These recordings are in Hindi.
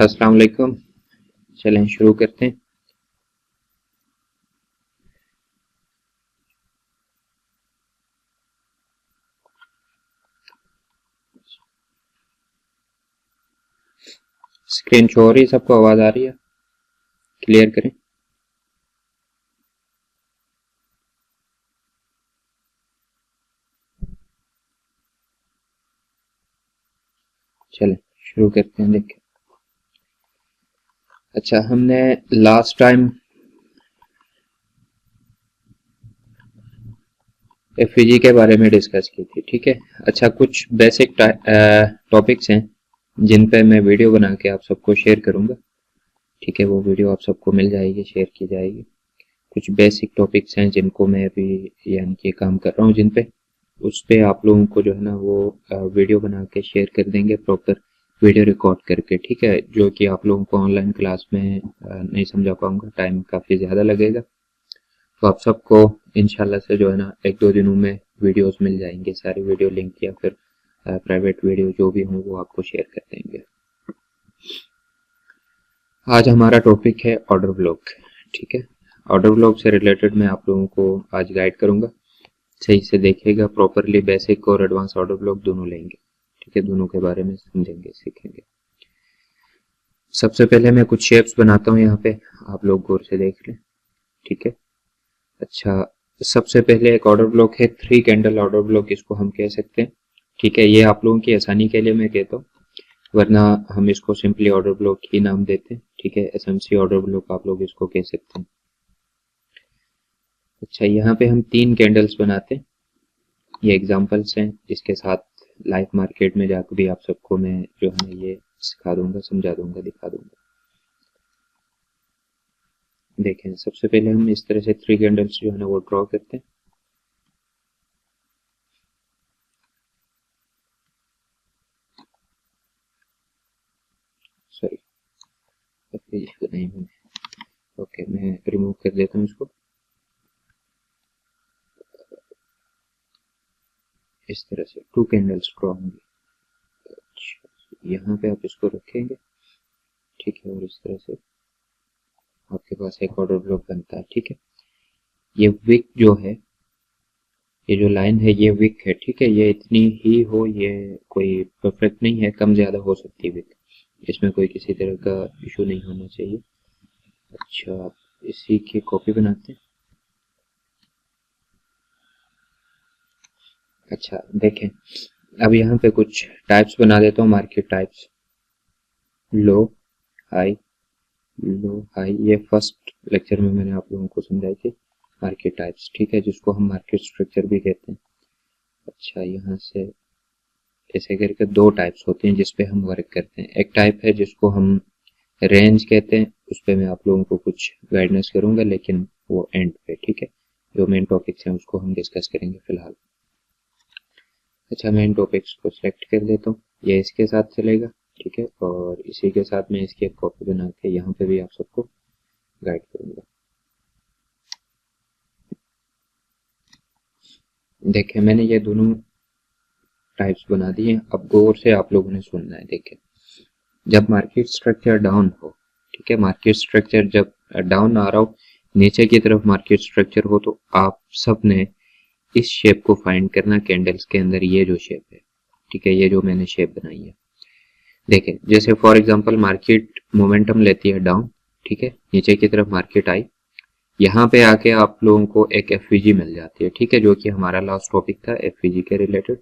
अस्सलाम वालेकुम। चलें शुरू करते हैं। स्क्रीन शो हो रही है, सबको आवाज आ रही है? क्लियर करें। चलें शुरू करते हैं। देखें, अच्छा, हमने लास्ट टाइम एफईजी के बारे में डिस्कस की थी, ठीक है। अच्छा, कुछ बेसिक टॉपिक्स हैं जिन पे मैं वीडियो बना के आप सबको शेयर करूंगा, ठीक है। वो वीडियो आप सबको मिल जाएगी, शेयर की जाएगी। कुछ बेसिक टॉपिक्स हैं जिनको मैं अभी यानी कि काम कर रहा हूँ, जिन पे उस पे आप लोगों को जो है ना वो वीडियो बना के शेयर कर देंगे, प्रॉपर वीडियो रिकॉर्ड करके, ठीक है। जो कि आप लोगों को ऑनलाइन क्लास में नहीं समझा पाऊंगा, टाइम काफ़ी ज़्यादा लगेगा। तो आप सबको इंशाल्लाह से जो है ना 1-2 दिनों में वीडियोस मिल जाएंगे, सारी वीडियो लिंक या फिर प्राइवेट वीडियो जो भी हों वो आपको शेयर कर देंगे। आज हमारा टॉपिक है ऑर्डर ब्लॉक, ठीक है। ऑर्डर ब्लॉक से रिलेटेड मैं आप लोगों को आज गाइड करूंगा। सही से देखिएगा, प्रॉपरली बेसिक और एडवांस ऑर्डर ब्लॉक दोनों लेंगे, ठीक है। दोनों के बारे में समझेंगे, सीखेंगे। सबसे पहले मैं कुछ शेप्स बनाता हूँ यहाँ पे, आप लोग गौर से देख लें, ठीक है। अच्छा, सबसे पहले एक ऑर्डर ब्लॉक है 3 कैंडल ऑर्डर ब्लॉक, इसको हम कह सकते हैं, ठीक है। ये आप लोगों की आसानी के लिए मैं कहता हूँ, वरना हम इसको सिंपली ऑर्डर ब्लॉक ही नाम देते हैं, ठीक है। एसएमसी ऑर्डर ब्लॉक आप लोग इसको कह सकते हैं। अच्छा, यहाँ पे हम 3 कैंडल्स बनाते हैं, ये एग्जांपल्स हैं। इसके साथ लाइव मार्केट में जाकर भी आप सबको मैं जो है ये सिखा दूंगा, समझा दूंगा, दिखा दूंगा। देखें, सबसे पहले हम इस तरह से 3 कैंडल्स जो है ना वो ड्रॉ करते हैं। सॉरी, नहीं मैंने, ओके, मैं रिमूव कर देता हूँ इसको। इस तरह से 2 कैंडल्स ड्रॉ होंगी। अच्छा, यहाँ पे आप इसको रखेंगे, ठीक है। और इस तरह से आपके पास एक ऑर्डर ब्लॉक बनता है, ठीक है। ये विक जो है, ये जो लाइन है ये विक है, ठीक है। ये इतनी ही हो, ये कोई परफेक्ट नहीं है, कम ज्यादा हो सकती है विक, इसमें कोई किसी तरह का इशू नहीं होना चाहिए। अच्छा, इसी की कॉपी बनाते हैं। अच्छा, देखें, अब यहाँ पे कुछ टाइप्स बना देता हूँ, मार्केट टाइप्स। लो, हाई, लो, हाई, ये फर्स्ट लेक्चर में मैंने आप लोगों को समझाई थी मार्केट टाइप्स, ठीक है, जिसको हम मार्केट स्ट्रक्चर भी कहते हैं। अच्छा, यहाँ से ऐसे करके 2 टाइप्स होते हैं जिसपे हम वर्क करते हैं। एक टाइप है जिसको हम रेंज कहते हैं, उस पर मैं आप लोगों को कुछ गाइडेंस करूंगा, लेकिन वो एंड पे, ठीक है। जो मेन टॉपिक्स हैं उसको हम डिस्कस करेंगे फिलहाल। अच्छा, मेन टॉपिक्स को सिलेक्ट कर लेता हूँ, ये इसके साथ चलेगा, ठीक है। और इसी के साथ मैं इसकी एक कॉपी बना के यहाँ पे भी आप सबको गाइड करूंगा। देखें, मैंने ये दोनों टाइप्स बना दिए। अब गौर से आप लोगों ने सुनना है। देखें, जब मार्केट स्ट्रक्चर डाउन हो, ठीक है, मार्केट स्ट्रक्चर जब डाउन आ रहा हो, नीचे की तरफ मार्केट स्ट्रक्चर हो, तो आप सब ने इस शेप को फाइंड करना कैंडल्स के अंदर। ये जो शेप है, ठीक है, ये जो मैंने शेप बनाई है, देखें, जैसे फॉर एग्जांपल मार्केट मोमेंटम लेती है डाउन, ठीक है, नीचे की तरफ मार्केट आई, यहाँ पे आके आप लोगों को एक एफवीजी मिल जाती है, ठीक है, जो कि हमारा लास्ट टॉपिक था एफवीजी के रिलेटेड।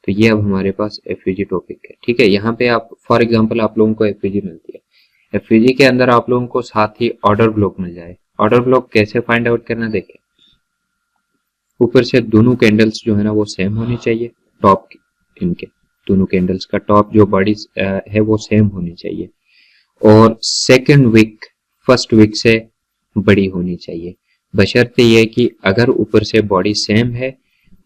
तो ये अब हमारे पास एफवीजी टॉपिक है, ठीक है। यहाँ पे आप फॉर एग्जांपल आप लोगों को एफवीजी मिलती है, एफवीजी के अंदर आप लोगों को साथ ही ऑर्डर ब्लॉक मिल जाए। ऑर्डर ब्लॉक कैसे फाइंड आउट करना, देखें, ऊपर से दोनों कैंडल्स जो है ना वो सेम होनी चाहिए, टॉप इनके दोनों कैंडल्स का टॉप जो बॉडी है वो सेम होनी चाहिए, और सेकंड विक फर्स्ट विक से बड़ी होनी चाहिए, बशर्ते ये कि अगर ऊपर से बॉडी सेम है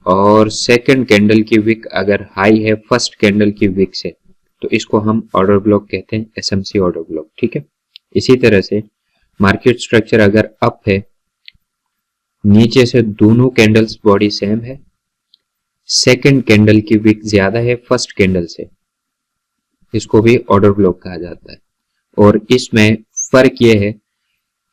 और सेकंड कैंडल की विक अगर हाई है फर्स्ट कैंडल की विक से, तो इसको हम ऑर्डर ब्लॉक कहते हैं, एसएमसी ऑर्डर ब्लॉक, ठीक है। इसी तरह से मार्केट स्ट्रक्चर अगर अप है, नीचे से दोनों कैंडल्स बॉडी सेम है, सेकंड कैंडल की विक ज्यादा है फर्स्ट कैंडल से, इसको भी ऑर्डर ब्लॉक कहा जाता है। और इसमें फर्क ये है,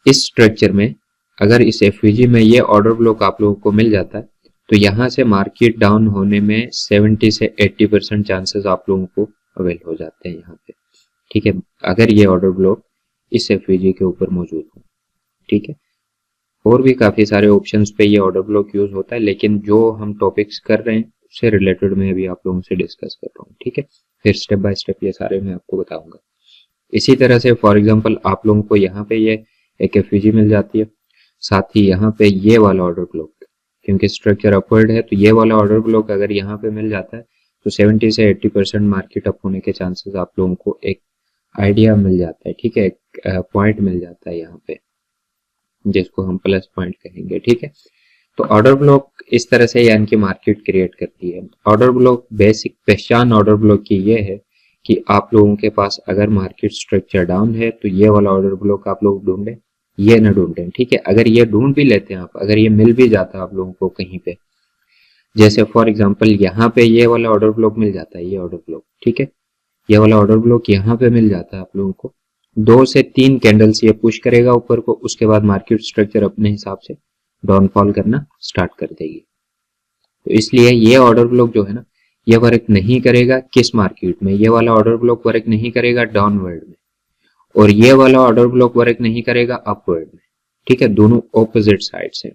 इस स्ट्रक्चर में अगर इस एफवीजी में ये ऑर्डर ब्लॉक आप लोगों को मिल जाता है तो यहाँ से मार्केट डाउन होने में 70 से 80% चांसेस आप लोगों को अवेल हो जाते हैं यहाँ पे, ठीक है, अगर ये ऑर्डर ब्लॉक इस एफवीजी के ऊपर मौजूद हो, ठीक है। और भी काफी सारे ऑप्शंस पे ये ऑर्डर ब्लॉक यूज होता है, लेकिन जो हम टॉपिक्स कर रहे हैं उससे रिलेटेड मैं अभी आप लोगों से डिस्कस कर रहा हूँ, ठीक है। फिर स्टेप बाय स्टेप ये सारे मैं आपको बताऊंगा। इसी तरह से फॉर एग्जांपल आप लोगों को यहाँ पे ये एक एफवीजी मिल जाती है, साथ ही यहाँ पे ये वाला ऑर्डर ब्लॉक, क्योंकि स्ट्रक्चर अपवर्ड है तो ये वाला ऑर्डर ब्लॉक अगर यहाँ पे मिल जाता है तो 70 से 80% मार्केट अप होने के चांसेस आप लोगों को एक आइडिया मिल जाता है, ठीक है, एक पॉइंट मिल जाता है यहाँ पे जिसको हम प्लस पॉइंट कहेंगे, ठीक है। तो ऑर्डर ब्लॉक इस तरह से यानी कि मार्केट क्रिएट करती है। ऑर्डर ब्लॉक बेसिक पहचान ऑर्डर ब्लॉक की ये है कि आप लोगों के पास अगर मार्केट स्ट्रक्चर डाउन है तो ये वाला ऑर्डर ब्लॉक आप लोग ढूंढें, ये ना ढूंढें, ठीक है। अगर ये ढूंढ भी लेते हैं आप, अगर ये मिल भी जाता है आप लोगों को कहीं पे, जैसे फॉर एग्जांपल यहाँ पे ये वाला ऑर्डर ब्लॉक मिल जाता है, ये ऑर्डर ब्लॉक, ठीक है, ये वाला ऑर्डर ब्लॉक यहाँ पे मिल जाता है आप लोगों को, 2 से 3 कैंडल्स ये पुश करेगा ऊपर को, उसके बाद मार्केट स्ट्रक्चर अपने हिसाब से डाउनफॉल करना स्टार्ट कर देगी। तो इसलिए ये ऑर्डर ब्लॉक जो है ना, ये वर्क नहीं करेगा किस मार्केट में, ये वाला ऑर्डर ब्लॉक वर्क नहीं करेगा डाउनवर्ड में, और ये वाला ऑर्डर ब्लॉक वर्क नहीं करेगा अपवर्ड में, ठीक है। दोनों ऑपोजिट साइड्स हैं,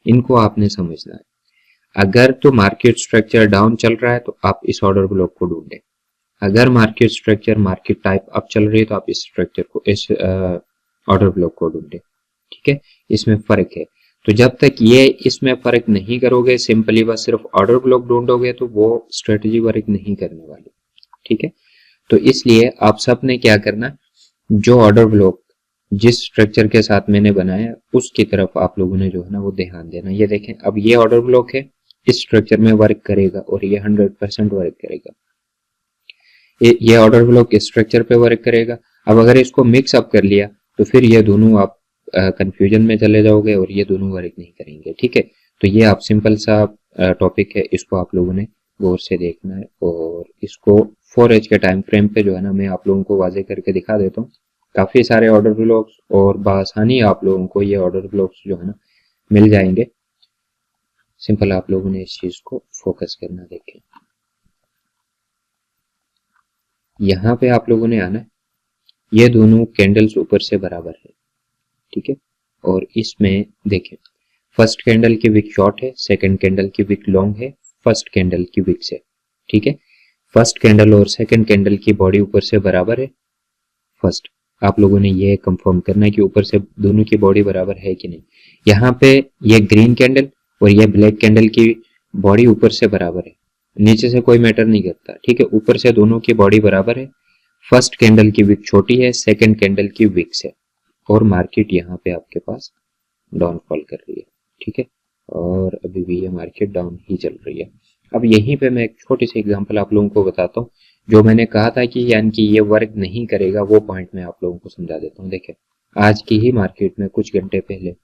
इनको आपने समझना है। अगर तो मार्केट स्ट्रक्चर डाउन चल रहा है तो आप इस ऑर्डर ब्लॉक को ढूंढें, अगर market structure market type up चल रही है तो आप इस स्ट्रक्चर को, इस ऑर्डर ब्लॉक को ढूंढें, ठीक है। इसमें फर्क है। तो जब तक ये इसमें फर्क नहीं करोगे, सिंपली बस सिर्फ ऑर्डर ब्लॉक ढूंढोगे तो वो स्ट्रेटजी वर्क नहीं करने वाली, ठीक है। तो इसलिए आप सब ने क्या करना, जो ऑर्डर ब्लॉक जिस स्ट्रक्चर के साथ मैंने बनाया उसकी तरफ आप लोगों ने जो है ना वो ध्यान देना। ये देखें, अब ये ऑर्डर ब्लॉक है, इस स्ट्रक्चर में वर्क करेगा और ये 100% वर्क करेगा। ये ऑर्डर ब्लॉक इस स्ट्रक्चर पे वर्क करेगा। अब अगर इसको मिक्स अप कर लिया तो फिर ये दोनों आप कंफ्यूजन में चले जाओगे और ये दोनों वर्क नहीं करेंगे, ठीक है। तो ये आप सिंपल सा टॉपिक है, इसको आप लोगों ने गौर से देखना है और इसको 4H के टाइम फ्रेम पे जो है ना मैं आप लोगों को वाजे करके दिखा देता हूँ। काफी सारे ऑर्डर ब्लॉक्स और बआसानी आप लोगों को ये ऑर्डर ब्लॉक्स जो है ना मिल जाएंगे। सिंपल आप लोगों ने इस चीज को फोकस करना। देखें, यहाँ पे आप लोगों ने आना है, ये दोनों कैंडल्स ऊपर से बराबर है, ठीक है। और इसमें देखें, फर्स्ट कैंडल की विक शॉर्ट है, सेकंड कैंडल की विक लॉन्ग है, फर्स्ट कैंडल की विक से, ठीक है। फर्स्ट कैंडल और सेकंड कैंडल की बॉडी ऊपर से बराबर है। फर्स्ट आप लोगों ने ये कंफर्म करना है कि ऊपर से दोनों की बॉडी बराबर है कि नहीं। यहाँ पे ये ग्रीन कैंडल और ये ब्लैक कैंडल की बॉडी ऊपर से बराबर है, नीचे से कोई मैटर नहीं करता, ठीक है। ऊपर से दोनों की बॉडी बराबर है। फर्स्ट कैंडल की विक छोटी है, सेकंड कैंडल की विक से, और मार्केट यहाँ पे आपके पास डाउनफॉल कर रही है, ठीक है। और अभी भी ये मार्केट डाउन ही चल रही है। अब यहीं पे मैं एक छोटी सी एग्जांपल आप लोगों को बताता हूँ, जो मैंने कहा था कि यानी कि ये वर्क नहीं करेगा, वो पॉइंट मैं आप लोगों को समझा देता हूँ। देखें, आज की ही मार्केट में कुछ घंटे पहले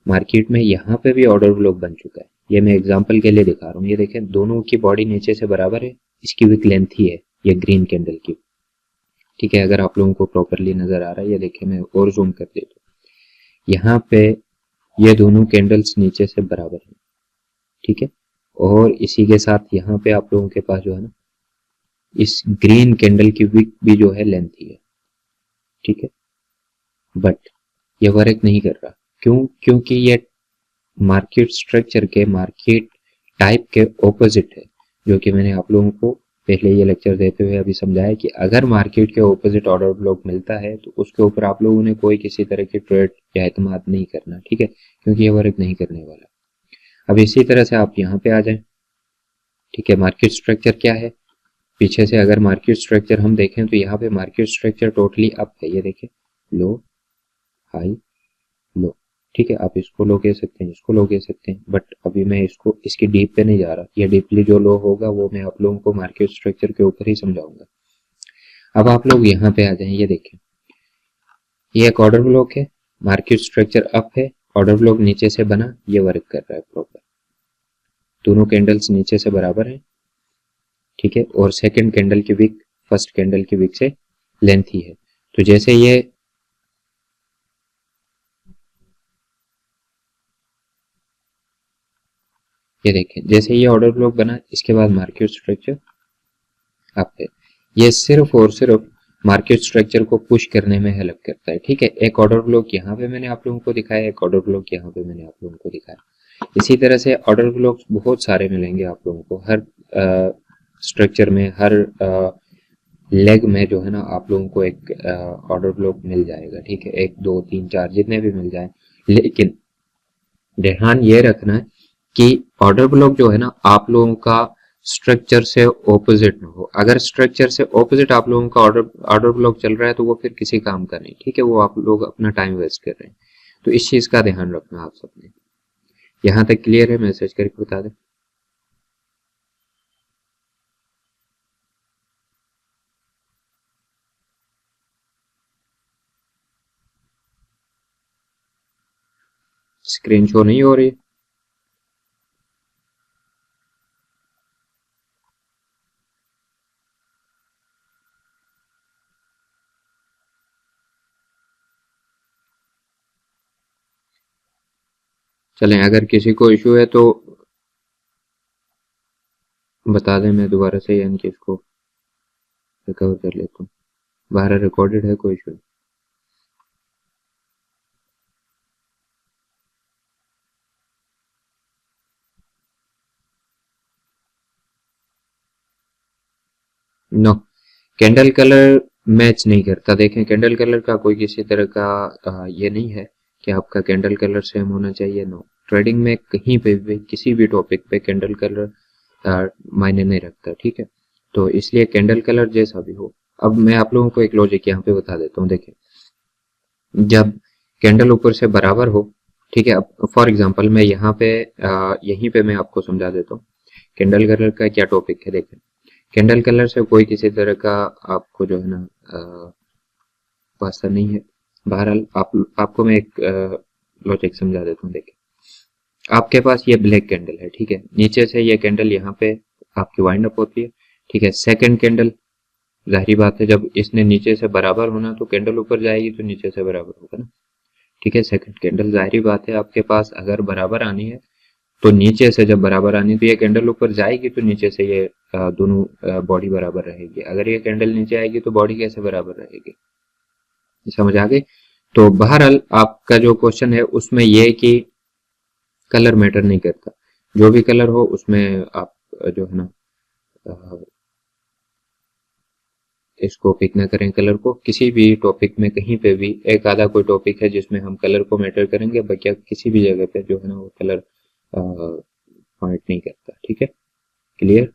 मार्केट में यहाँ पे भी ऑर्डर ब्लॉक बन चुका है। ये मैं एग्जांपल के लिए दिखा रहा हूँ। ये देखें, दोनों की बॉडी नीचे से बराबर है, इसकी विक लेंथ ही है ये ग्रीन कैंडल की, ठीक है। अगर आप लोगों को प्रॉपरली नजर आ रहा है, ये देखें, मैं और जूम कर देता हूँ। यहाँ पे ये दोनों कैंडल्स नीचे से बराबर है, ठीक है। और इसी के साथ यहाँ पे आप लोगों के पास जो है ना, इस ग्रीन कैंडल की विक भी जो है लेंथ ही है, ठीक है। बट ये वर्क नहीं कर रहा, क्यों? क्योंकि ये मार्केट स्ट्रक्चर के, मार्केट टाइप के ऑपोजिट है, जो कि मैंने आप लोगों को पहले ये लेक्चर देते हुए अभी समझाया कि अगर मार्केट के ऑपोजिट ऑर्डर ब्लॉक मिलता है तो उसके ऊपर आप लोगों ने कोई किसी तरह की ट्रेड या एतमाद नहीं करना, ठीक है, क्योंकि ये वर्क नहीं करने वाला। अब इसी तरह से आप यहाँ पे आ जाएं, ठीक है। मार्केट स्ट्रक्चर क्या है, पीछे से अगर मार्केट स्ट्रक्चर हम देखें तो यहाँ पे मार्केट स्ट्रक्चर टोटली अप है। ये देखें, लो हाई लो, ठीक है। आप इसको लो कह सकते हैं, इसको लो कह सकते हैं, बट अभी मैं इसको इसकी डीप पे नहीं जा रहा। ये डीपली जो लो होगा वो मैं आप लोगों को मार्केट स्ट्रक्चर के ऊपर ही समझाऊंगा। अब आप लोग यहाँ पे आ जाएं, ये देखें, ये एक ऑर्डर ब्लॉक है, मार्केट स्ट्रक्चर अप है, ऑर्डर ब्लॉक नीचे से बना, ये वर्क कर रहा है प्रॉपर, दोनों कैंडल्स नीचे से बराबर है, ठीक है। और सेकंड कैंडल की विक फर्स्ट कैंडल की विक से लेंथ ही है। तो जैसे ये देखें, जैसे ये ऑर्डर ब्लॉक बना, इसके बाद मार्केट स्ट्रक्चर आपके, ये सिर्फ और सिर्फ मार्केट स्ट्रक्चर को पुश करने में हेल्प करता है। ठीक है, एक ऑर्डर ब्लॉक यहाँ पे मैंने आप लोगों को दिखाया, एक ऑर्डर ब्लॉक यहाँ पे मैंने आप लोगों को दिखाया। इसी तरह से ऑर्डर ब्लॉक्स बहुत सारे मिलेंगे आप लोगों को हर स्ट्रक्चर में, हर लेग में जो है ना आप लोगों को एक ऑर्डर ब्लॉक मिल जाएगा। ठीक है, 1 2 3 4 जितने भी मिल जाए, लेकिन ध्यान ये रखना है कि ऑर्डर ब्लॉक जो है ना आप लोगों का स्ट्रक्चर से ऑपोजिट ना हो। अगर स्ट्रक्चर से ऑपोजिट आप लोगों का ऑर्डर ब्लॉक चल रहा है तो वो फिर किसी काम का नहीं। ठीक है, वो आप लोग अपना टाइम वेस्ट कर रहे हैं। तो इस चीज का ध्यान रखना आप सबने। यहां तक क्लियर है? मैसेज करके बता दें। स्क्रीन शो नहीं हो रही? चलें, अगर किसी को इशू है तो बता दें, मैं दोबारा से यानी कि इसको रिकवर कर लेता हूँ। बाहर रिकॉर्डेड है, कोई इशू नहीं। नो, कैंडल कलर मैच नहीं करता। देखें, कैंडल कलर का कोई किसी तरह का ये नहीं है कि आपका कैंडल कलर सेम होना चाहिए। नो, ट्रेडिंग में कहीं पे भी किसी भी टॉपिक पे कैंडल कलर मायने नहीं रखता। ठीक है, तो इसलिए कैंडल कलर जैसा भी हो। अब मैं आप लोगों को एक लॉजिक यहाँ पे बता देता हूँ। देखिए, जब कैंडल ऊपर से बराबर हो, ठीक है, अब फॉर एग्जांपल मैं यहाँ पे यहीं पे मैं आपको समझा देता हूँ कैंडल कलर का क्या टॉपिक है। देखें, कैंडल कलर से कोई किसी तरह का आपको जो है ना वास्ता नहीं है। बहरहाल आपको मैं एक लॉजिक समझा देता हूँ। देखिए, आपके पास ये ब्लैक कैंडल है। ठीक है, नीचे से ये कैंडल यहाँ पे आपकी वाइंड अप होती है। ठीक है, सेकंड कैंडल, जाहिर बात है जब इसने नीचे से बराबर होना तो कैंडल ऊपर जाएगी तो नीचे से बराबर होगा ना। ठीक है, सेकंड कैंडल, जाहिर बात है आपके पास अगर बराबर आनी है तो नीचे से जब बराबर आनी तो ये कैंडल ऊपर जाएगी तो नीचे से ये दोनों बॉडी बराबर रहेगी। अगर ये कैंडल नीचे आएगी तो बॉडी कैसे बराबर रहेगी? समझ आ गई? तो बहरहाल आपका जो क्वेश्चन है उसमें यह कि कलर मैटर नहीं करता, जो भी कलर हो उसमें आप जो है ना इसको पिक ना करें। कलर को किसी भी टॉपिक में कहीं पे भी, एक आधा कोई टॉपिक है जिसमें हम कलर को मैटर करेंगे, बाकी किसी भी जगह पे जो है ना वो कलर पॉइंट नहीं करता। ठीक है, क्लियर?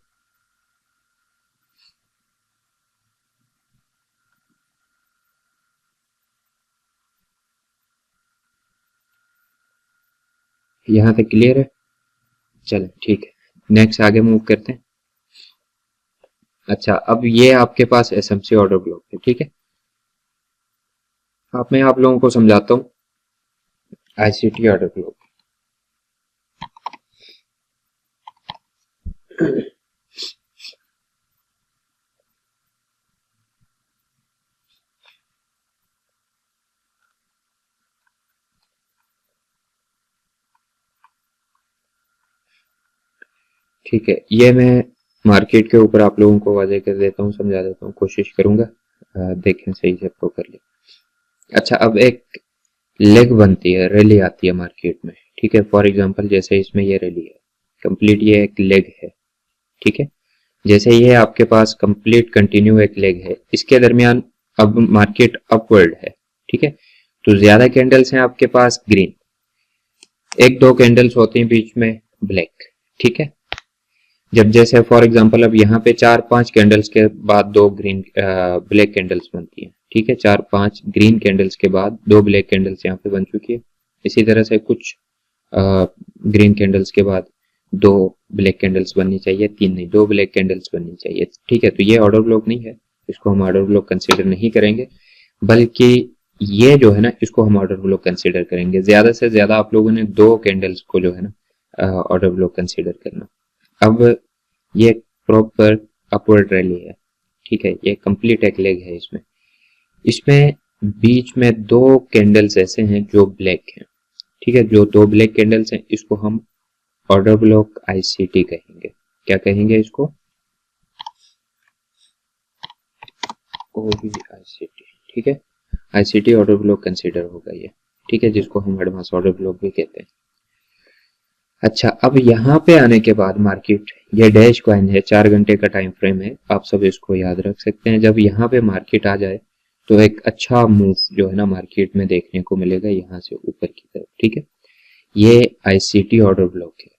यहाँ तक क्लियर है? चलें, ठीक है, नेक्स्ट आगे मूव करते हैं। अच्छा, अब ये आपके पास एसएमसी ऑर्डर ब्लॉक है। ठीक है, अब मैं आप लोगों को समझाता हूँ आईसीटी ऑर्डर ब्लॉक। ठीक है, ये मैं मार्केट के ऊपर आप लोगों को वाजे कर देता हूँ, समझा देता हूँ, कोशिश करूंगा देखें सही से आपको कर ले। अच्छा, अब एक लेग बनती है, रैली आती है मार्केट में। ठीक है, फॉर एग्जांपल जैसे इसमें ये रैली है कंप्लीट, ये एक लेग है। ठीक है, जैसे ये आपके पास कंप्लीट कंटिन्यू एक लेग है, इसके दरमियान अब मार्केट अपवर्ड है। ठीक है, तो ज्यादा कैंडल्स हैं आपके पास ग्रीन, 1 2 कैंडल्स होती हैं बीच में ब्लैक। ठीक है, जब जैसे फॉर एग्जांपल अब यहाँ पे 4 5 कैंडल्स के बाद 2 ग्रीन ब्लैक कैंडल्स बनती हैं। ठीक है, 4 5 ग्रीन कैंडल्स के बाद 2 ब्लैक कैंडल्स यहाँ पे बन चुकी है। इसी तरह से कुछ ग्रीन कैंडल्स के बाद 2 ब्लैक कैंडल्स बननी चाहिए, 3 नहीं 2 ब्लैक कैंडल्स बननी चाहिए। ठीक है, तो ये ऑर्डर ब्लॉक नहीं है, इसको हम ऑर्डर ब्लॉक कंसिडर नहीं करेंगे, बल्कि ये जो है ना इसको हम ऑर्डर ब्लॉक कंसिडर करेंगे। ज्यादा से ज्यादा आप लोगों ने 2 कैंडल्स को जो है ना ऑर्डर ब्लॉक कंसिडर करना। अब ये प्रॉपर अपवर्ड रैली है। ठीक है, ये कंप्लीट एक लेग है इसमें। इसमें बीच में दो कैंडल्स ऐसे हैं जो ब्लैक हैं, ठीक है। जो दो ब्लैक कैंडल्स हैं इसको हम ऑर्डर ब्लॉक आईसीटी कहेंगे। क्या कहेंगे इसको? ओवीआईसीटी, ठीक है। आईसीटी ऑर्डर ब्लॉक कंसीडर होगा ये, ठीक है, जिसको हम एडवांस ऑर्डर ब्लॉक भी कहते हैं। अच्छा, अब यहाँ पे आने के बाद मार्केट, ये डैश कॉइन है, 4 घंटे का टाइम फ्रेम है, आप सब इसको याद रख सकते हैं। जब यहाँ पे मार्केट आ जाए तो एक अच्छा मूव जो है ना मार्केट में देखने को मिलेगा यहाँ से ऊपर की तरफ, ठीक है। ये आईसीटी ऑर्डर ब्लॉक है,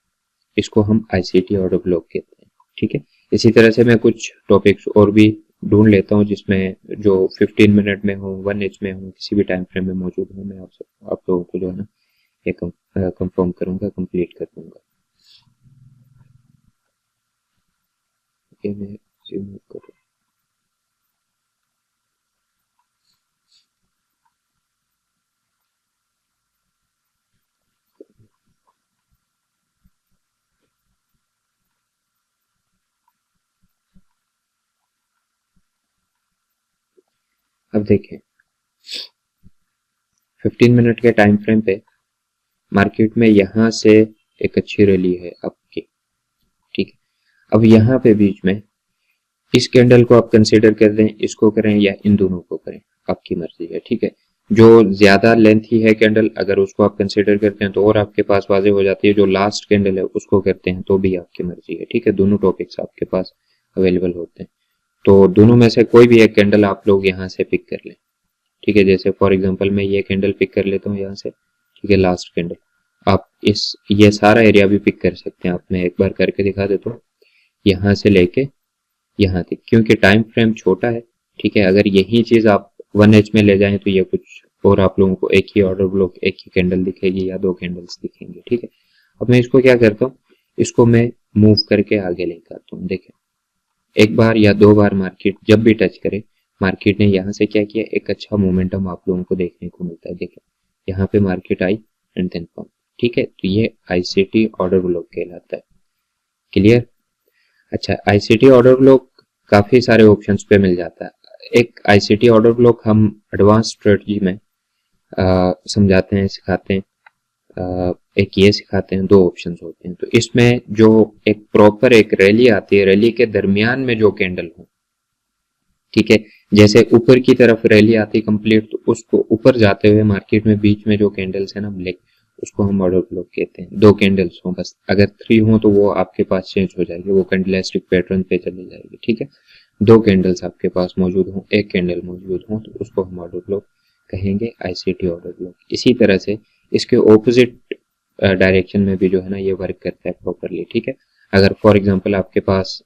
इसको हम आईसीटी ऑर्डर ब्लॉक कहते हैं, ठीक है। इसी तरह से मैं कुछ टॉपिक्स और भी ढूंढ लेता हूँ जिसमें जो 15 मिनट में हो, 1 एच में हो, किसी भी टाइम फ्रेम में मौजूद हो, मैं आप लोगों को जो है ना ये कंफर्म करूंगा, कंप्लीट कर दूंगा। ये मैं रिमूव करूँ। अब देखें 15 मिनट के टाइम फ्रेम पे मार्केट में यहां से एक अच्छी रैली है आपकी, ठीक है। अब यहाँ पे बीच में इस कैंडल को आप कंसीडर कर दें, इसको करें या इन दोनों को करें, आपकी मर्जी है, ठीक है। जो ज्यादा लेंथी है कैंडल, अगर उसको आप कंसीडर करते हैं तो और आपके पास वाजे हो जाती है। जो लास्ट कैंडल है उसको करते हैं तो भी आपकी मर्जी है, ठीक है। दोनों टॉपिक्स आपके पास अवेलेबल होते हैं, तो दोनों में से कोई भी एक कैंडल आप लोग यहाँ से पिक कर लें, ठीक है। जैसे फॉर एग्जांपल मैं ये कैंडल पिक कर लेता हूँ यहाँ से, ठीक है, लास्ट कैंडल। आप इस ये सारा एरिया भी पिक कर सकते हैं, आप मैं एक बार करके दिखा देता हूँ, यहाँ से लेके यहाँ तक, क्योंकि टाइम फ्रेम छोटा है, ठीक है। अगर यही चीज आप 1 एच में ले जाएं तो ये कुछ और आप लोगों को एक ही ऑर्डर ब्लॉक, एक ही कैंडल दिखेगी या दो कैंडल्स दिखेंगे, ठीक है। अब मैं इसको क्या करता हूँ, इसको मैं मूव करके आगे लेकर आता हूँ। देखें एक बार या दो बार मार्केट जब भी टच करे, मार्केट ने यहाँ से क्या किया, एक अच्छा मोमेंटम आप लोगों को देखने को मिलता है। देखें यहाँ पे market I and then pump, ठीक है। तो ये आईसीटी ऑर्डर ब्लॉक कहलाता है। क्लियर? अच्छा, आईसीटी ऑर्डर ब्लॉक काफी सारे ऑप्शंस पे मिल जाता है। एक आईसीटी ऑर्डर ब्लॉक हम एडवांस स्ट्रेटजी में समझाते हैं, सिखाते हैं। एक ये सिखाते हैं, दो ऑप्शंस होते हैं। तो इसमें जो एक प्रॉपर एक रैली आती है, रैली के दरमियान में जो कैंडल हो, ठीक है, जैसे ऊपर की तरफ रैली आती कंप्लीट, तो उसको ऊपर जाते हुए मार्केट में बीच में जो कैंडल्स है ना ब्लैक, उसको हम ऑर्डर ब्लॉक कहते हैं। दो कैंडल्स हो बस, अगर 3 हो तो वो आपके पास चेंज हो जाएगी, वो कैंडलस्टिक पैटर्न पे चली जाएगी, ठीक है। दो कैंडल्स आपके पास मौजूद हो, एक कैंडल मौजूद हो, तो उसको हम ऑर्डर ब्लॉक कहेंगे, आईसीटी ऑर्डर ब्लॉक। इसी तरह से इसके ऑपोजिट डायरेक्शन में भी जो है ना ये वर्क करता है प्रॉपरली, ठीक है। अगर फॉर एग्जांपल आपके पास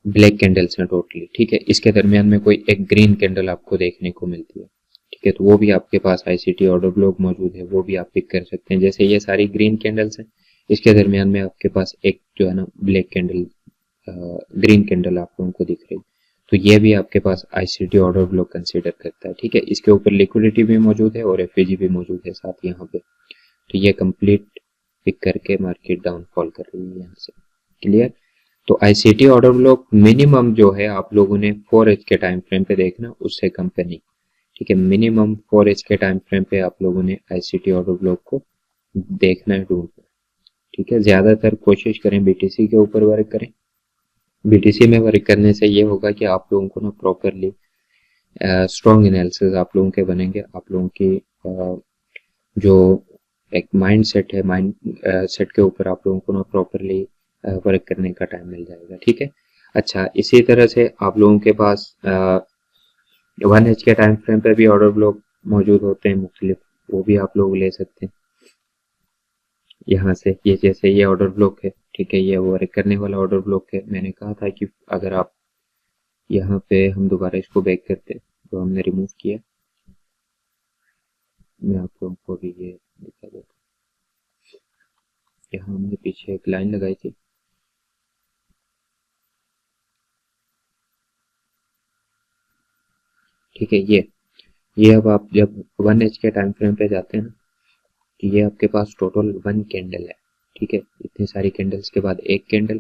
ब्लैक कैंडल्स हैं टोटली, ठीक है, इसके दरमियान में कोई एक ग्रीन कैंडल आपको देखने को मिलती है, ठीक है, तो वो भी आपके पास आईसीटी ऑर्डर ब्लॉक मौजूद है, वो भी आप पिक कर सकते हैं। जैसे ये सारी ग्रीन कैंडल्स हैं, इसके दरमियान में आपके पास एक जो है ना ब्लैक कैंडल, ग्रीन कैंडल आप लोगों को दिख रही, तो ये भी आपके पास आईसीटी ऑर्डर ब्लॉक कंसीडर करता है, ठीक है। इसके ऊपर लिक्विडिटी भी मौजूद है और एफएजी भी मौजूद है साथ यहाँ पे, तो ये कंप्लीट पिक करके मार्केट डाउनफॉल कर रही है यहाँ से। क्लियर? तो आईसीटी ऑर्डर ब्लॉक मिनिमम जो है आप लोगों ने 4H के टाइम फ्रेम पे देखना, उससे कम पे नहीं, ठीक है। मिनिमम 4H के टाइम फ्रेम पे आप लोगों ने आईसीटी ऑर्डर ब्लॉक को देखना है, ढूंढना है, ठीक है। ज्यादातर कोशिश करें बीटीसी के ऊपर वर्क करें। बीटीसी में वर्क करने से ये होगा कि आप लोगों को ना प्रॉपरली स्ट्रॉन्ग एनालिसिस आप लोगों के बनेंगे, आप लोगों की जो एक माइंड सेट है, माइंड सेट के ऊपर आप लोगों को ना प्रॉपरली वर्क करने का टाइम मिल जाएगा, ठीक है। अच्छा, इसी तरह से आप लोगों के पास 1H के टाइम फ्रेम पे भी ऑर्डर ब्लॉक मौजूद होते हैं मुख्तलिफ, वो भी आप लोग ले सकते हैं यहाँ से। ये जैसे ये ऑर्डर ब्लॉक है, ठीक है, ये वर्क करने वाला ऑर्डर ब्लॉक है। मैंने कहा था कि अगर आप यहाँ पे हम दोबारा इसको बैक करते हैं, तो हमने रिमूव किया, मैं आप लोगों को भी ये दिखा देता हूँ। यहाँ हमने पीछे एक लाइन लगाई थी, ठीक है। ये अब आप जब 1H के टाइम फ्रेम पे जाते हैं ना, तो ये आपके पास टोटल 1 कैंडल है, ठीक है। इतनी सारी कैंडल्स के बाद एक कैंडल,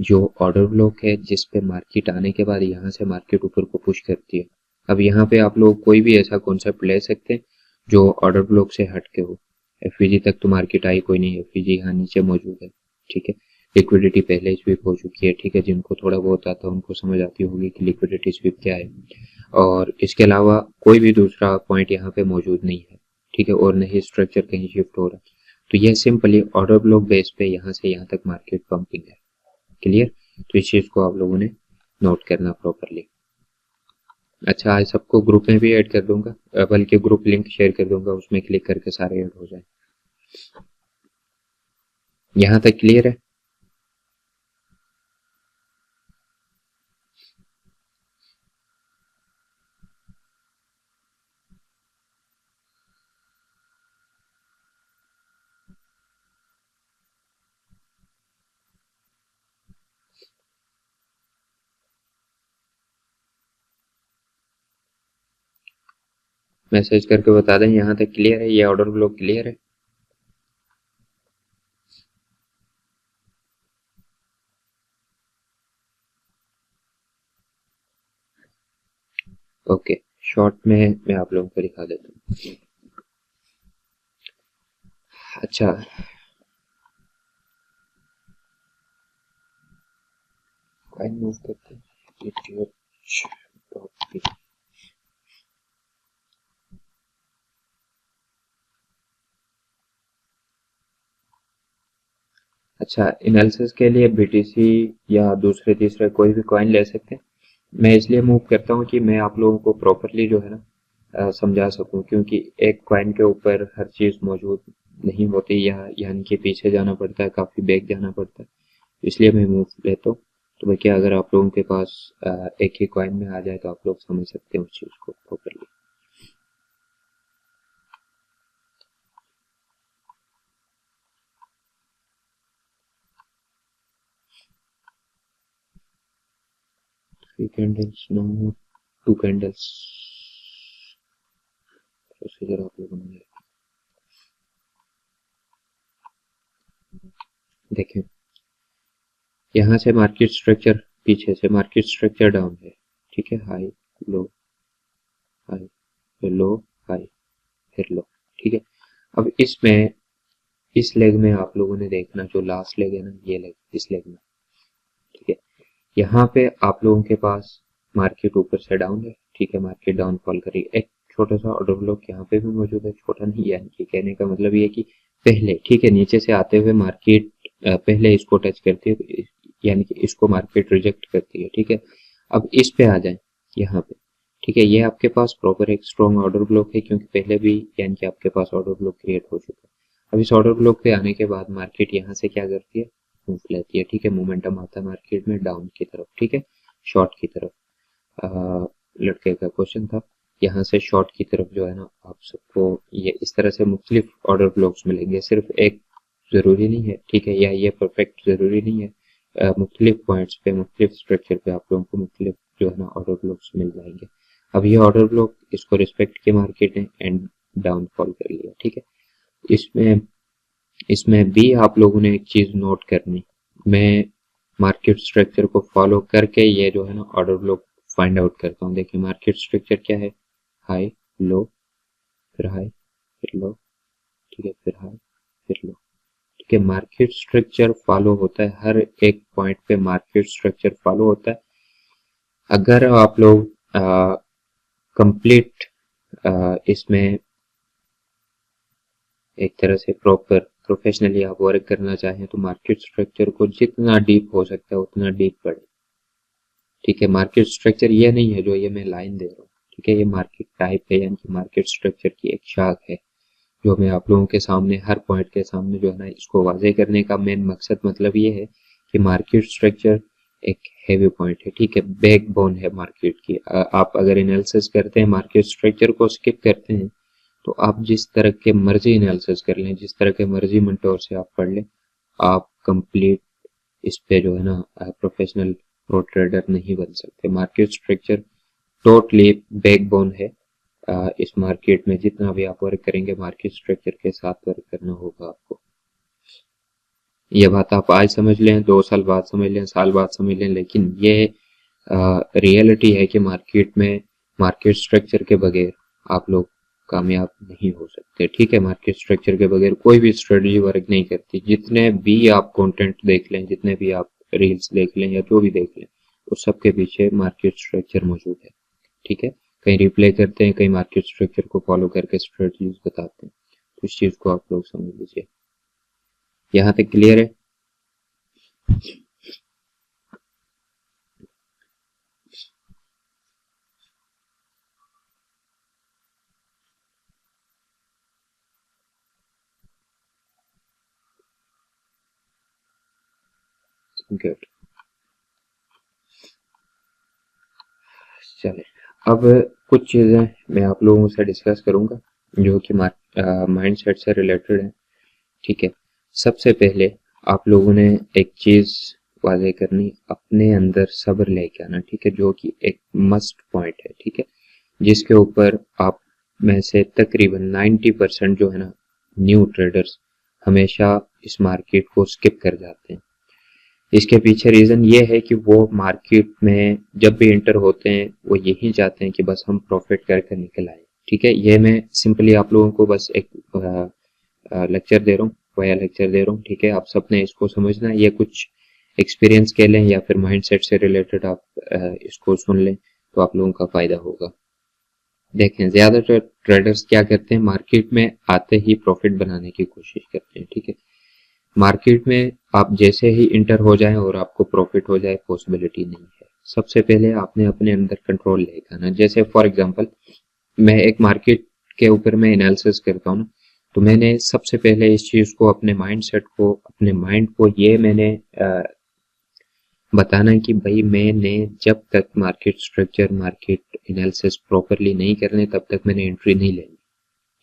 जो ऑर्डर ब्लॉक है जिस पे मार्केट आने के बाद यहाँ से मार्केट ऊपर को पुश करती है। अब यहाँ पे आप लोग कोई भी ऐसा कॉन्सेप्ट ले सकते हैं जो ऑर्डर ब्लॉक से हट के हो। एफवीजी तक तो मार्केट आई कोई नहीं, एफवीजी यहाँ नीचे मौजूद है, ठीक है। लिक्विडिटी पहले स्वीप हो चुकी है, ठीक है। जिनको थोड़ा बहुत आता है उनको समझ आती होगी कि लिक्विडिटी स्वीप क्या है। और इसके अलावा कोई भी दूसरा पॉइंट यहाँ पे मौजूद नहीं है, ठीक है, और नहीं स्ट्रक्चर कहीं शिफ्ट हो रहा है। तो यह सिंपली ऑर्डर ब्लॉक बेस पे यहाँ से यहाँ तक मार्केट पंपिंग है। क्लियर? तो इस चीज को आप लोगों ने नोट करना प्रॉपरली। अच्छा, आज सबको ग्रुप में भी ऐड कर दूंगा, बल्कि ग्रुप लिंक शेयर कर दूंगा, उसमें क्लिक करके सारे ऐड हो जाए। यहाँ तक क्लियर है? मैसेज करके बता दें यहाँ तक क्लियर है, ये ऑर्डर ब्लॉक क्लियर है। ओके, शॉर्ट में मैं आप लोगों को दिखा देता हूँ। अच्छा, कॉइन मूव करते हैं। अच्छा, एनालिसिस के लिए बीटीसी या दूसरे तीसरे कोई भी कॉइन ले सकते हैं। मैं इसलिए मूव करता हूँ कि मैं आप लोगों को प्रॉपरली जो है ना समझा सकूं, क्योंकि एक कॉइन के ऊपर हर चीज मौजूद नहीं होती, या यानी कि पीछे जाना पड़ता है, काफी बैक जाना पड़ता है, इसलिए मैं मूव लेता हूँ। तो भाई क्या, अगर आप लोगों के पास एक ही कॉइन में आ जाए तो आप लोग समझ सकते हैं उस चीज को properly. Three candles, no, two candles procedure आप लोगों ने देखें। यहाँ से मार्केट स्ट्रक्चर, पीछे से मार्केट स्ट्रक्चर डाउन है, ठीक है। हाई लो, हाई फिर लो, हाई फिर लो, ठीक है। अब इसमें इस लेग में आप लोगों ने देखना, जो लास्ट लेग है ना, ये लेग, इस लेग में, ठीक है। यहाँ पे आप लोगों के पास मार्केट ऊपर से डाउन है, ठीक है, मार्केट डाउन फॉल करी। एक छोटा सा ऑर्डर ब्लॉक यहाँ पे भी मौजूद है, छोटा नहीं, यानी कि कहने का मतलब ये कि पहले, ठीक है, नीचे से आते हुए मार्केट पहले इसको टच करती है, यानी कि इसको मार्केट रिजेक्ट करती है, ठीक है। अब इस पे आ जाए यहाँ पे, ठीक है, ये आपके पास प्रॉपर एक स्ट्रॉन्ग ऑर्डर ब्लॉक है, क्योंकि पहले भी यानी कि आपके पास ऑर्डर ब्लॉक क्रिएट हो चुका है। अब इस ऑर्डर ब्लॉक पे आने के बाद मार्केट यहाँ से क्या करती है, मूव लेती है, ठीक है। मोमेंटम आता है मार्केट में डाउन की तरफ, ठीक है, शॉर्ट की तरफ। लड़के का क्वेश्चन था, यहाँ से शॉर्ट की तरफ जो है ना, आप सबको ये इस तरह से मुख्तलिफ ऑर्डर ब्लॉक्स मिलेंगे, सिर्फ एक जरूरी नहीं है, ठीक है, या ये परफेक्ट जरूरी नहीं है। मुख्तलिफ पॉइंट्स पे, मुख्तलिफ स्ट्रक्चर पे आप लोगों को मुख्तलिफ जो है ना ऑर्डर ब्लॉक्स मिल जाएंगे। अब ये ऑर्डर ब्लॉक, इसको रिस्पेक्ट के मार्केट ने एंड डाउनफॉल कर लिया, ठीक है। इसमें इसमें भी आप लोगों ने एक चीज नोट करनी, मैं मार्केट स्ट्रक्चर को फॉलो करके ये जो है ना ऑर्डर ब्लॉक फाइंड आउट करता हूँ। देखिए मार्केट स्ट्रक्चर क्या है, हाई लो फिर हाई फिर लो, ठीक है, फिर हाई फिर लो, ठीक है। मार्केट स्ट्रक्चर फॉलो होता है, हर एक पॉइंट पे मार्केट स्ट्रक्चर फॉलो होता है। अगर आप लोग कंप्लीट इसमें एक तरह से प्रॉपर प्रोफेशनली आप वर्क करना चाहें तो मार्केट स्ट्रक्चर को जितना डीप हो सकता है उतना डीप पढ़े, ठीक है। मार्केट स्ट्रक्चर ये नहीं है जो ये मैं लाइन दे रहा हूँ, ठीक है, ये मार्केट टाइप है, यानी कि मार्केट स्ट्रक्चर की एक शाख है, जो मैं आप लोगों के सामने हर पॉइंट के सामने जो है ना इसको वाजे करने का मेन मकसद मतलब ये है कि मार्केट स्ट्रक्चर एक हैवी पॉइंट है, ठीक है, बैकबोन है मार्केट की। आप अगर एनालिसिस करते हैं, मार्केट स्ट्रक्चर को स्किप करते हैं, तो आप जिस तरह के मर्जी एनालिसिस कर लें, जिस तरह के मर्जी मंटोर से आप पढ़ लें, आप कंप्लीट इस पे जो है ना प्रोफेशनल प्रो ट्रेडर नहीं बन सकते। मार्केट स्ट्रक्चर टोटली बैकबोन है। इस मार्केट में जितना भी आप वर्क करेंगे मार्केट स्ट्रक्चर के साथ वर्क करना होगा आपको। ये बात आप आज समझ लें, 2 साल बाद समझ लें, साल बाद समझ लें, लेकिन ये रियलिटी है कि मार्केट में मार्केट स्ट्रक्चर के बगैर आप लोग कामयाब नहीं हो सकते। ठीक है, मार्केट स्ट्रक्चर के बगैर कोई भी स्ट्रेटजी वर्क नहीं करती। जितने भी आप कंटेंट देख लें, जितने भी आप रील्स देख लें या जो भी देख लें, उस सब के पीछे मार्केट स्ट्रक्चर मौजूद है। ठीक है, कहीं रिप्ले करते हैं, कहीं मार्केट स्ट्रक्चर को फॉलो करके स्ट्रेटजीज बताते हैं। तो इस चीज को आप लोग समझ लीजिए। यहाँ तक क्लियर है? गुड। चले, अब कुछ चीजें मैं आप लोगों से डिस्कस करूंगा जो कि माइंड सेट से रिलेटेड है। ठीक है, सबसे पहले आप लोगों ने एक चीज वाज़ेह करनी, अपने अंदर सब्र लेके आना। ठीक है, जो कि एक मस्ट पॉइंट है। ठीक है, जिसके ऊपर आप में से तकरीबन 90% जो है ना न्यू ट्रेडर्स हमेशा इस मार्केट को स्किप कर जाते हैं। इसके पीछे रीजन ये है कि वो मार्केट में जब भी इंटर होते हैं वो यही चाहते हैं कि बस हम प्रॉफिट करके निकल आए। ठीक है, ये मैं सिंपली आप लोगों को बस एक लेक्चर दे रहा हूँ, वया लेक्चर दे रहा हूँ। ठीक है, आप सबने इसको समझना है। ये कुछ एक्सपीरियंस के लें या फिर माइंडसेट से रिलेटेड आप इसको सुन लें तो आप लोगों का फायदा होगा। देखें, ज्यादातर ट्रेडर्स क्या करते हैं, मार्केट में आते ही प्रॉफिट बनाने की कोशिश करते हैं। ठीक है, मार्केट में आप जैसे ही इंटर हो जाएं और आपको प्रॉफिट हो जाए, पॉसिबिलिटी नहीं है। सबसे पहले आपने अपने अंदर कंट्रोल लेकर आना। जैसे फॉर एग्जांपल मैं एक मार्केट के ऊपर मैं एनालिसिस करता हूँ ना, तो मैंने सबसे पहले इस चीज को अपने माइंड सेट को, अपने माइंड को ये मैंने बताना है कि भाई मैंने जब तक market structure, market analysis properly नहीं करने तब तक मैंने एंट्री नहीं लेनी।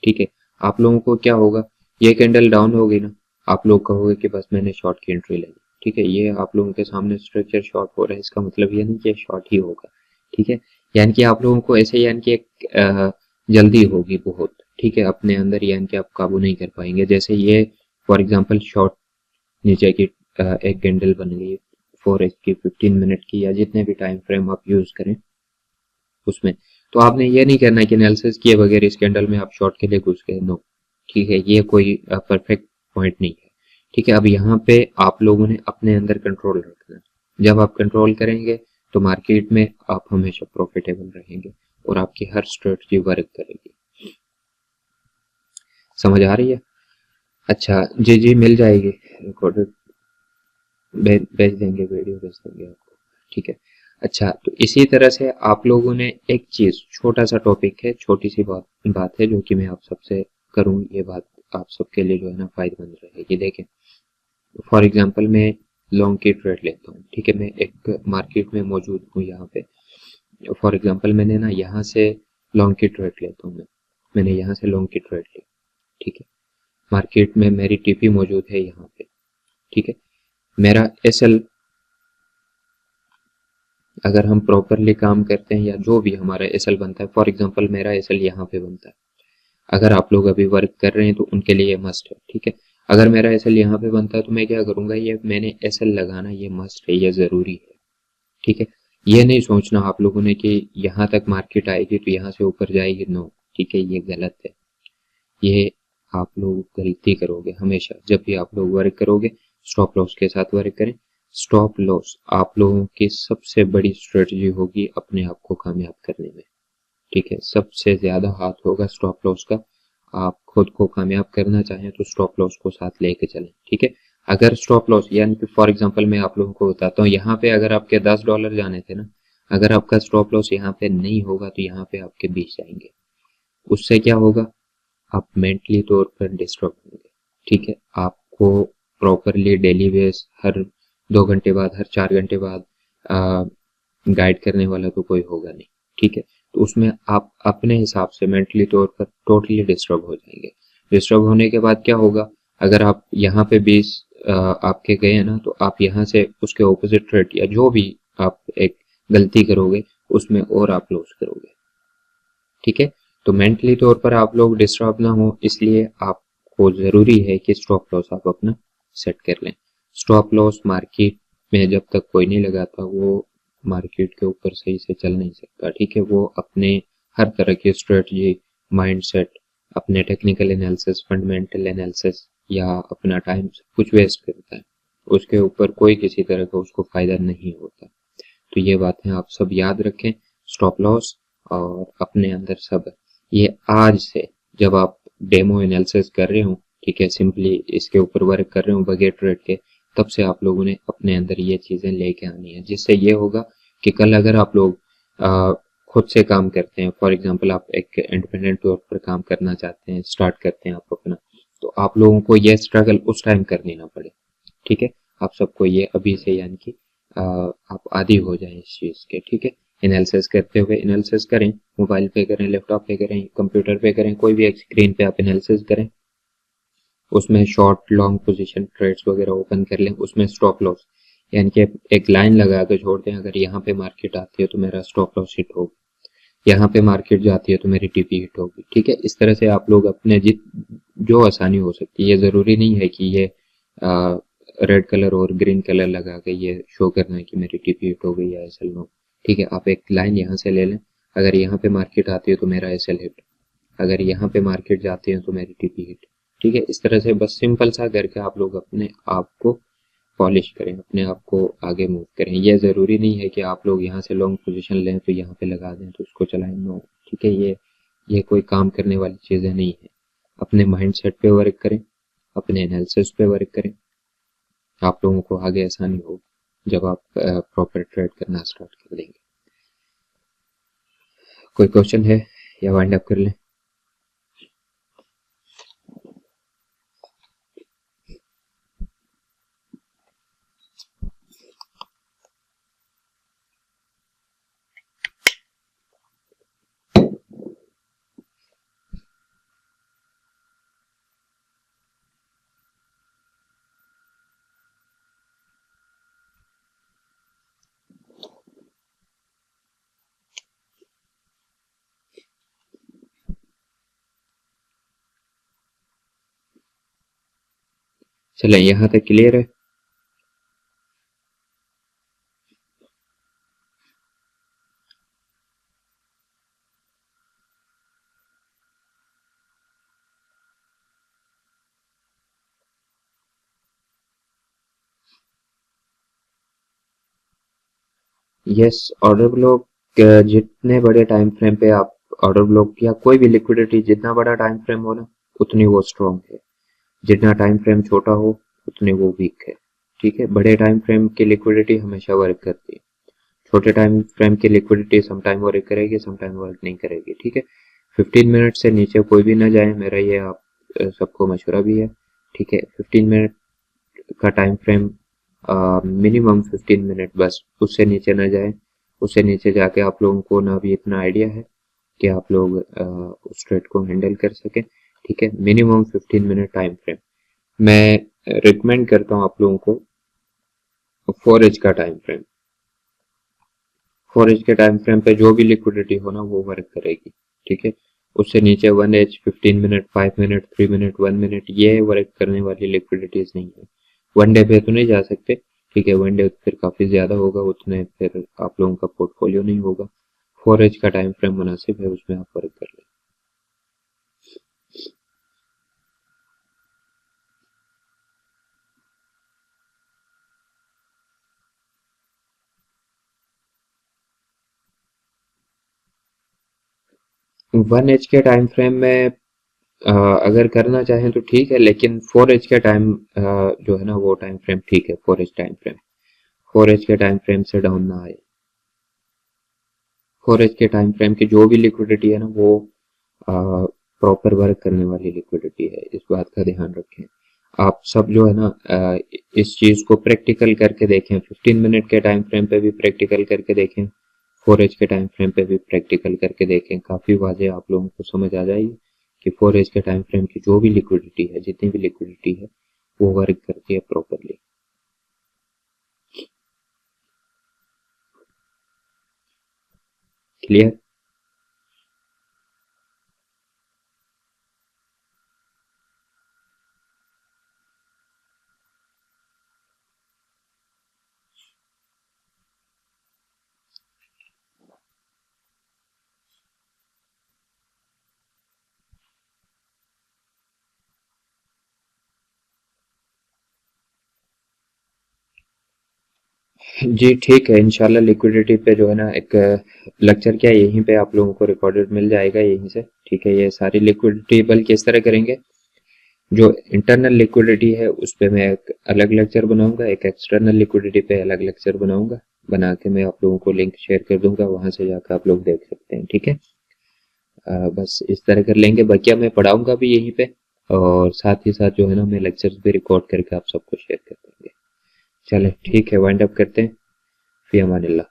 ठीक है, आप लोगों को क्या होगा, ये कैंडल डाउन होगी ना, आप लोग कहोगे कि बस मैंने शॉर्ट की एंट्री लेनी। ठीक है, ये आप लोगों के सामने स्ट्रक्चर शॉर्ट हो रहा है, इसका मतलब ये नहीं कि शॉर्ट ही होगा। ठीक है, यानी कि आप लोगों को ऐसे यानी कि एक जल्दी होगी बहुत। ठीक है, अपने अंदर यानी कि आप काबू नहीं कर पाएंगे। जैसे ये फॉर एग्जांपल शॉर्ट नीचे की एक कैंडल बन गई 4x की, 15 मिनट की, या जितने भी टाइम फ्रेम आप यूज करें उसमें, तो आपने ये नहीं करना कि एनालिसिस किए बगैर इस कैंडल में आप शॉर्ट के लिए घुस गए। नो, ठीक है, ये कोई परफेक्ट पॉइंट नहीं है। ठीक है, अब यहाँ पे आप लोगों ने अपने अंदर कंट्रोल रखना है। जब आप कंट्रोल करेंगे तो मार्केट में आप हमेशा प्रॉफिटेबल रहेंगे और आपकी हर स्ट्रेटजी वर्क करेगी। समझ आ रही है? अच्छा जी जी, मिल जाएगी रिकॉर्डेड, भेज देंगे, वीडियो भेज देंगे आपको। ठीक है, अच्छा तो इसी तरह से आप लोगों ने एक चीज, छोटा सा टॉपिक है, छोटी सी बात है जो कि मैं आप सबसे करूँ, ये बात आप सबके लिए जो है ना फायदेमंद रहेगी। देखें, फॉर एग्जांपल मैं लॉन्ग की ट्रेड लेता हूँ। ठीक है, मैं एक मार्केट में मौजूद हूँ यहाँ पे। फॉर एग्जांपल मैंने ना यहाँ से लॉन्ग की ट्रेड लेता हूँ, मैंने यहाँ से लॉन्ग की ट्रेड ली। ठीक है, मार्केट में मेरी टीपी मौजूद है यहाँ पे। ठीक है, मेरा एसएल अगर हम प्रॉपरली काम करते हैं या जो भी हमारा एसएल बनता है, फॉर एग्जांपल मेरा एसएल यहाँ पे बनता है, अगर आप लोग अभी वर्क कर रहे हैं तो उनके लिए ये मस्ट है। ठीक है, अगर मेरा एसएल यहाँ पे बनता है तो मैं क्या करूंगा, ये मैंने एसएल लगाना ये मस्ट है, ये जरूरी है। ठीक है, ये नहीं सोचना आप लोगों ने कि यहाँ तक मार्केट आएगी तो यहाँ से ऊपर जाएगी। नो, ठीक है, ये गलत है। ये आप लोग गलती करोगे हमेशा। जब भी आप लोग वर्क करोगे, स्टॉप लॉस के साथ वर्क करें। स्टॉप लॉस आप लोगों की सबसे बड़ी स्ट्रेटजी होगी अपने आप को कामयाब करने में। ठीक है, सबसे ज्यादा हाथ होगा स्टॉप लॉस का। आप खुद को कामयाब करना चाहें तो स्टॉप लॉस को साथ लेके चलें। ठीक है, अगर स्टॉप लॉस यानी कि फॉर एग्जांपल मैं आप लोगों को बताता हूँ, यहाँ पे अगर आपके $10 जाने थे ना, अगर आपका स्टॉप लॉस यहाँ पे नहीं होगा तो यहाँ पे आपके 20 जाएंगे। उससे क्या होगा, आप मेंटली तौर पर डिस्टर्ब होंगे। ठीक है, आपको प्रॉपरली डेली बेस हर 2 घंटे बाद, हर 4 घंटे बाद गाइड करने वाला तो कोई होगा नहीं। ठीक है, तो उसमें आप अपने हिसाब से मेंटली तौर पर टोटली डिस्टर्ब हो जाएंगे। डिस्टर्ब होने के बाद क्या होगा, अगर आप यहाँ पे 20 आपके गए हैं ना, तो आप यहाँ से उसके ऑपोजिट ट्रेड या जो भी आप एक गलती करोगे उसमें और आप लॉस करोगे। ठीक है, तो मेंटली तौर पर आप लोग डिस्टर्ब ना हो, इसलिए आपको जरूरी है कि स्टॉप लॉस आप अपना सेट कर लें। स्टॉप लॉस मार्केट में जब तक कोई नहीं लगाता वो मार्केट के ऊपर सही से चल नहीं सकता, ठीक है। वो अपने हर तरह की स्ट्रेटजी, माइंडसेट, अपने टेक्निकल एनालिसिस, फंडामेंटल एनालिसिस या अपना टाइम कुछ वेस्ट करता है, उसके ऊपर कोई किसी तरह का उसको फायदा नहीं होता। तो ये बातें आप सब याद रखें, स्टॉप लॉस और अपने अंदर सब्र। ये आज से जब आप डेमो एनालिसिस कर रहे हो, ठीक है, सिंपली इसके ऊपर वर्क कर रहे हो बगैर ट्रेड के, तब से आप लोगों ने अपने अंदर ये चीजें लेके आनी है, जिससे ये होगा कि कल अगर आप लोग खुद से काम करते हैं, फॉर एग्जांपल आप एक इंडिपेंडेंट तौर पर काम करना चाहते हैं, स्टार्ट करते हैं आप अपना, तो आप लोगों को ये स्ट्रगल उस टाइम करनी ना पड़े, ठीक है। आप सबको ये अभी से यानी कि आप आदी हो जाएं इस चीज़ के, ठीक है। एनालिसिस करते हुए एनालिसिस करें, मोबाइल पे करें, लैपटॉप पे करें, कंप्यूटर पे करें, कोई भी एक स्क्रीन पे आप एनालिसिस करें, उसमें शॉर्ट लॉन्ग पोजीशन ट्रेड्स वगैरह ओपन कर लें, उसमें स्टॉप लॉस यानी कि एक लाइन लगा के छोड़ दें, अगर यहाँ पे मार्केट आती है तो मेरा स्टॉप लॉस हिट होगा, यहाँ पे मार्केट जाती है तो मेरी टीपी हिट होगी, ठीक है। इस तरह से आप लोग अपने जो आसानी हो सकती है, ये ज़रूरी नहीं है कि ये रेड कलर और ग्रीन कलर लगा के ये शो करना है कि मेरी टीपी हिट हो गई या एसएल नो, ठीक है। आप एक लाइन यहाँ से ले लें, अगर यहाँ पे मार्केट आती है तो मेरा एसएल हिट, अगर यहाँ पे मार्केट जाती है तो मेरी टीपी हिट, ठीक है। इस तरह से बस सिंपल सा करके आप लोग अपने आप को पॉलिश करें, अपने आप को आगे मूव करें। यह ज़रूरी नहीं है कि आप लोग यहाँ से लॉन्ग पोजीशन लें तो यहाँ पे लगा दें तो उसको चलाएं, नो, ठीक है। ये कोई काम करने वाली चीज़ें नहीं है। अपने माइंड सेट पे वर्क करें, अपने एनालिसिस पे वर्क करें, आप लोगों को आगे आसानी हो जब आप प्रॉपर ट्रेड करना स्टार्ट कर देंगे। कोई क्वेश्चन है या वाइंड अप कर लें? चलें, यहाँ तक क्लियर है? यस, ऑर्डर ब्लॉक जितने बड़े टाइम फ्रेम पे आप ऑर्डर ब्लॉक या कोई भी लिक्विडिटी, जितना बड़ा टाइम फ्रेम हो ना उतनी वो स्ट्रॉन्ग है, जितना टाइम फ्रेम छोटा हो उतनी वो वीक है, ठीक है। बड़े टाइम फ्रेम की लिक्विडिटी हमेशा वर्क करती है, छोटे टाइम फ्रेम की लिक्विडिटी सम टाइम वर्क करेगी, सम टाइम वर्क नहीं करेगी, ठीक है। 15 मिनट से नीचे कोई भी ना जाए, मेरा ये आप सबको मशवरा भी है, ठीक है। 15 मिनट का टाइम फ्रेम, मिनिमम 15 मिनट, बस उससे नीचे ना जाए। उससे नीचे जाके आप लोगों को ना भी इतना आइडिया है कि आप लोग उस ट्रेड को हैंडल कर सकें, ठीक है। मिनिमम 15 मिनट टाइम फ्रेम मैं रिकमेंड करता हूँ आप लोगों को। 4 एज का टाइम फ्रेम, 4 एज के टाइम फ्रेम पे जो भी लिक्विडिटी हो ना वो वर्क करेगी, ठीक है। उससे नीचे 1 एज, 15 मिनट, 5 मिनट, 3 मिनट, 1 मिनट, ये वर्क करने वाली लिक्विडिटीज नहीं है। वन डे पे तो नहीं जा सकते, ठीक है, वन डे फिर काफी ज्यादा होगा, उतने फिर आप लोगों का पोर्टफोलियो नहीं होगा। 4 एज का टाइम फ्रेम मुनासिब है, उसमें आप वर्क कर लें। वन एज के टाइम फ्रेम में अगर करना चाहें तो ठीक है, लेकिन 4 एज के टाइम जो है ना वो टाइम फ्रेम ठीक है। 4 एज टाइम फ्रेम, 4 एज के टाइम फ्रेम से डाउन ना आए। 4 एज के टाइम फ्रेम की जो भी लिक्विडिटी है ना वो प्रॉपर वर्क करने वाली लिक्विडिटी है, इस बात का ध्यान रखें। आप सब जो है ना इस चीज को प्रैक्टिकल करके देखें, 15 मिनट के टाइम फ्रेम पे भी प्रैक्टिकल करके देखें, 4 एज के टाइम फ्रेम पे भी प्रैक्टिकल करके देखें, काफी वाजे आप लोगों को समझ आ जाएगी कि 4 एज के टाइम फ्रेम की जो भी लिक्विडिटी है, जितनी भी लिक्विडिटी है वो वर्क करती है प्रॉपरली। क्लियर? जी ठीक है, इंशाल्लाह लिक्विडिटी पे जो है ना एक लेक्चर क्या है यहीं पे आप लोगों को रिकॉर्डेड मिल जाएगा यहीं से। ठीक है, ये सारी लिक्विडिटी टेबल किस तरह करेंगे, जो इंटरनल लिक्विडिटी है उस पे मैं एक अलग लेक्चर बनाऊंगा, एक एक्सटर्नल लिक्विडिटी पे अलग लेक्चर बनाऊंगा, बना के मैं आप लोगों को लिंक शेयर कर दूंगा, वहां से जाकर आप लोग देख सकते हैं। ठीक है, बस इस तरह कर लेंगे। बाकी मैं पढ़ाऊंगा भी यहीं पे, और साथ ही साथ जो है ना मैं लेक्चर्स भी रिकॉर्ड करके आप सबको शेयर कर देंगे। चले ठीक है, वाइंड अप करते हैं। फी अमानिल्लाह।